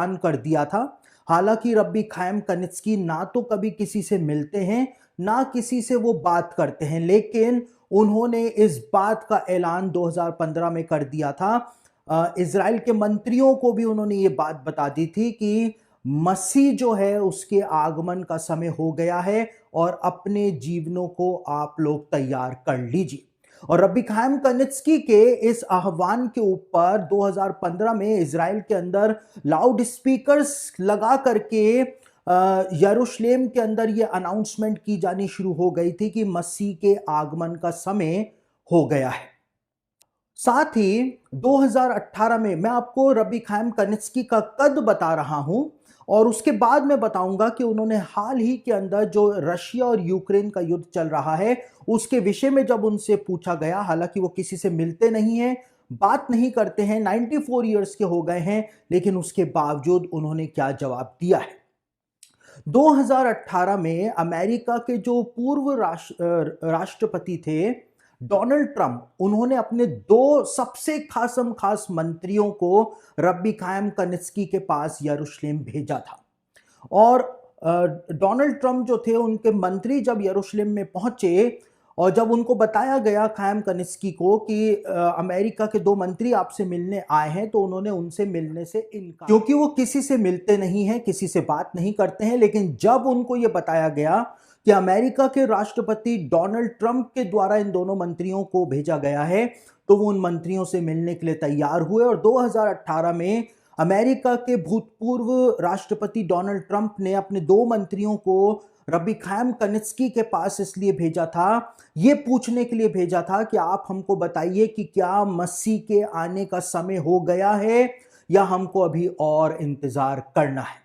ऐलान कर दिया था। हालांकि रब्बी खाइम कनित्स्की ना तो कभी किसी से मिलते हैं, ना किसी से वो बात करते हैं, लेकिन उन्होंने इस बात का ऐलान 2015 में कर दिया था। इजराइल के मंत्रियों को भी उन्होंने ये बात बता दी थी कि मसीह जो है उसके आगमन का समय हो गया है और अपने जीवनों को आप लोग तैयार कर लीजिए। और रब्बी खाइम कनित्स्की के इस आह्वान के ऊपर 2015 में इजराइल के अंदर लाउड स्पीकर्स लगा करके यरूशलेम के अंदर ये अनाउंसमेंट की जानी शुरू हो गई थी कि मसीह के आगमन का समय हो गया है। साथ ही 2018 में मैं आपको रब्बी खाइम कनित्स्की का कद बता रहा हूं और उसके बाद मैं बताऊंगा कि उन्होंने हाल ही के अंदर जो रशिया और यूक्रेन का युद्ध चल रहा है उसके विषय में जब उनसे पूछा गया, हालांकि वो किसी से मिलते नहीं हैं, बात नहीं करते हैं, 94 ईयर्स के हो गए हैं, लेकिन उसके बावजूद उन्होंने क्या जवाब दिया है। 2018 में अमेरिका के जो पूर्व राष्ट्रपति थे डोनाल्ड ट्रंप, उन्होंने अपने दो सबसे खास मंत्रियों को रब्बी खाइम कनित्स्की के पास यरूशलेम भेजा था। और डोनाल्ड ट्रंप जो थे उनके मंत्री जब यरूशलेम में पहुंचे और जब उनको बताया गया खाइम कनित्स्की को कि अमेरिका के दो मंत्री आपसे मिलने आए हैं, तो उन्होंने उनसे मिलने से इनकार, क्योंकि वो किसी से मिलते नहीं हैं, किसी से बात नहीं करते हैं। लेकिन जब उनको ये बताया गया कि अमेरिका के राष्ट्रपति डोनाल्ड ट्रंप के द्वारा इन दोनों मंत्रियों को भेजा गया है, तो वो उन मंत्रियों से मिलने के लिए तैयार हुए। और 2018 में अमेरिका के भूतपूर्व राष्ट्रपति डोनाल्ड ट्रंप ने अपने दो मंत्रियों को रब्बी खाइम कनित्स्की के पास इसलिए भेजा था, ये पूछने के लिए भेजा था कि आप हमको बताइए कि क्या मसीह के आने का समय हो गया है या हमको अभी और इंतजार करना है।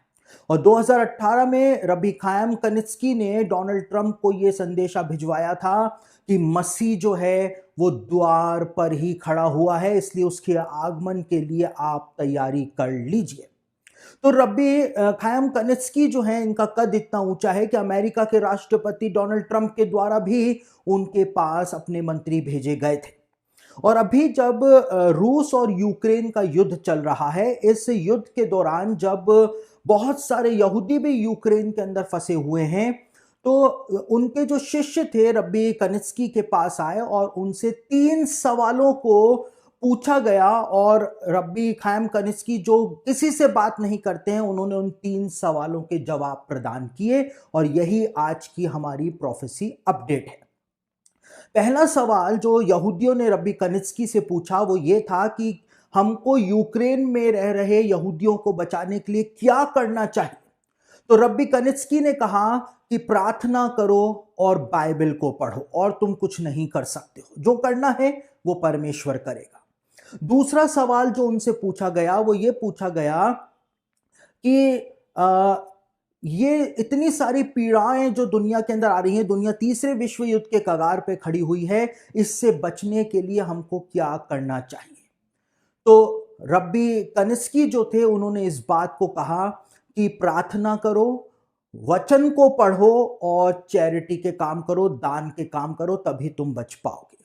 और 2018 में रब्बी खाइम कनित्स्की ने डोनाल्ड ट्रंप को यह संदेशा भिजवाया था कि मसीह जो है वो द्वार पर ही खड़ा हुआ है, इसलिए उसके आगमन के लिए आप तैयारी कर लीजिए। तो रब्बी खाइम कनित्स्की जो है, इनका कद इतना ऊंचा है कि अमेरिका के राष्ट्रपति डोनाल्ड ट्रंप के द्वारा भी उनके पास अपने मंत्री भेजे गए थे। और अभी जब रूस और यूक्रेन का युद्ध चल रहा है, इस युद्ध के दौरान जब बहुत सारे यहूदी भी यूक्रेन के अंदर फंसे हुए हैं, तो उनके जो शिष्य थे रब्बी कनित्स्की के पास आए और उनसे 3 सवालों को पूछा गया। और रब्बी खाइम कनित्स्की जो किसी से बात नहीं करते हैं, उन्होंने उन 3 सवालों के जवाब प्रदान किए और यही आज की हमारी प्रोफेसी अपडेट है। पहला सवाल जो यहूदियों ने रब्बी कनित्स्की से पूछा वो ये था कि हमको यूक्रेन में रह रहे यहूदियों को बचाने के लिए क्या करना चाहिए। तो रब्बी कनित्स्की ने कहा कि प्रार्थना करो और बाइबल को पढ़ो, और तुम कुछ नहीं कर सकते हो, जो करना है वो परमेश्वर करेगा। दूसरा सवाल जो उनसे पूछा गया वो ये पूछा गया कि ये इतनी सारी पीड़ाएं जो दुनिया के अंदर आ रही हैं, दुनिया तीसरे विश्व युद्ध के कगार पे खड़ी हुई है, इससे बचने के लिए हमको क्या करना चाहिए। तो रब्बी कनित्स्की जो थे उन्होंने इस बात को कहा कि प्रार्थना करो, वचन को पढ़ो और चैरिटी के काम करो, दान के काम करो, तभी तुम बच पाओगे।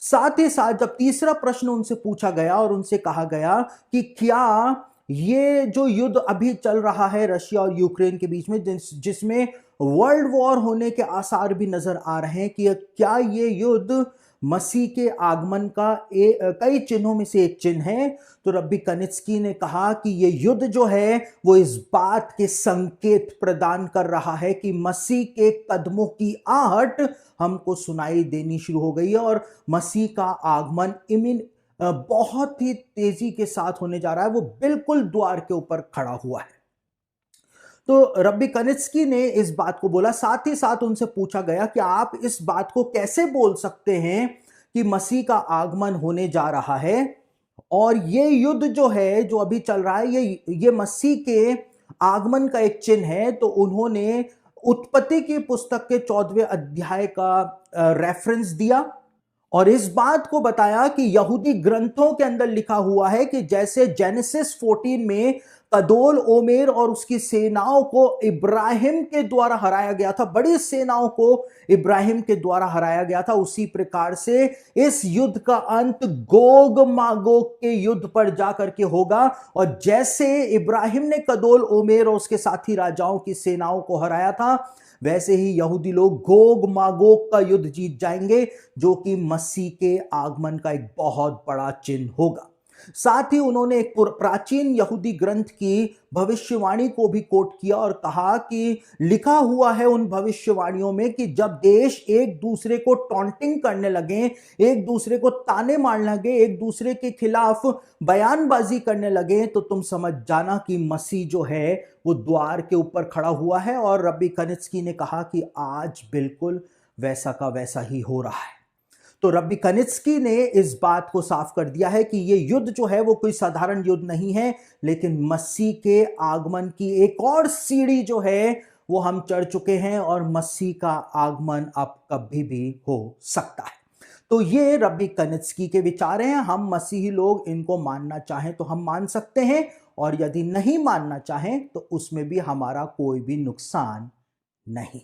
साथ ही साथ जब तीसरा प्रश्न उनसे पूछा गया और उनसे कहा गया कि क्या ये जो युद्ध अभी चल रहा है रशिया और यूक्रेन के बीच में, जिसमें वर्ल्ड वॉर होने के आसार भी नजर आ रहे हैं, कि क्या ये युद्ध मसीह के आगमन का कई चिन्हों में से एक चिन्ह है। तो रब्बी कनित्स्की ने कहा कि ये युद्ध जो है वो इस बात के संकेत प्रदान कर रहा है कि मसीह के कदमों की आहट हमको सुनाई देनी शुरू हो गई है और मसीह का आगमन बहुत ही तेजी के साथ होने जा रहा है, वो बिल्कुल द्वार के ऊपर खड़ा हुआ है। तो रब्बी कनित्स्की ने इस बात को बोला। साथ ही साथ उनसे पूछा गया कि आप इस बात को कैसे बोल सकते हैं कि मसीह का आगमन होने जा रहा है और ये युद्ध जो है जो अभी चल रहा है ये मसीह के आगमन का एक चिन्ह है। तो उन्होंने उत्पत्ति की पुस्तक के 14वें अध्याय का रेफरेंस दिया और इस बात को बताया कि यहूदी ग्रंथों के अंदर लिखा हुआ है कि जैसे जेनेसिस 14 में कदोल ओमेर और उसकी सेनाओं को इब्राहिम के द्वारा हराया गया था, बड़ी सेनाओं को इब्राहिम के द्वारा हराया गया था, उसी प्रकार से इस युद्ध का अंत गोग मागोग के युद्ध पर जाकर के होगा। और जैसे इब्राहिम ने कदोल ओमेर और उसके साथी राजाओं की सेनाओं को हराया था, वैसे ही यहूदी लोग गोग मागोग का युद्ध जीत जाएंगे, जो कि मसीह के आगमन का एक बहुत बड़ा चिन्ह होगा। साथ ही उन्होंने एक प्राचीन यहूदी ग्रंथ की भविष्यवाणी को भी कोट किया और कहा कि लिखा हुआ है उन भविष्यवाणियों में कि जब देश एक दूसरे को टॉन्टिंग करने लगे, एक दूसरे को ताने मारने लगे, एक दूसरे के खिलाफ बयानबाजी करने लगे, तो तुम समझ जाना कि मसीह जो है वो द्वार के ऊपर खड़ा हुआ है। और रब्बी कनित्स्की ने कहा कि आज बिल्कुल वैसा का वैसा ही हो रहा है। तो रब्बी कनित्स्की ने इस बात को साफ कर दिया है कि ये युद्ध जो है वो कोई साधारण युद्ध नहीं है, लेकिन मसीह के आगमन की एक और सीढ़ी जो है वो हम चढ़ चुके हैं, और मसीह का आगमन अब कभी भी हो सकता है। तो ये रब्बी कनित्स्की के विचार हैं। हम मसीही लोग इनको मानना चाहें तो हम मान सकते हैं, और यदि नहीं मानना चाहें तो उसमें भी हमारा कोई भी नुकसान नहीं।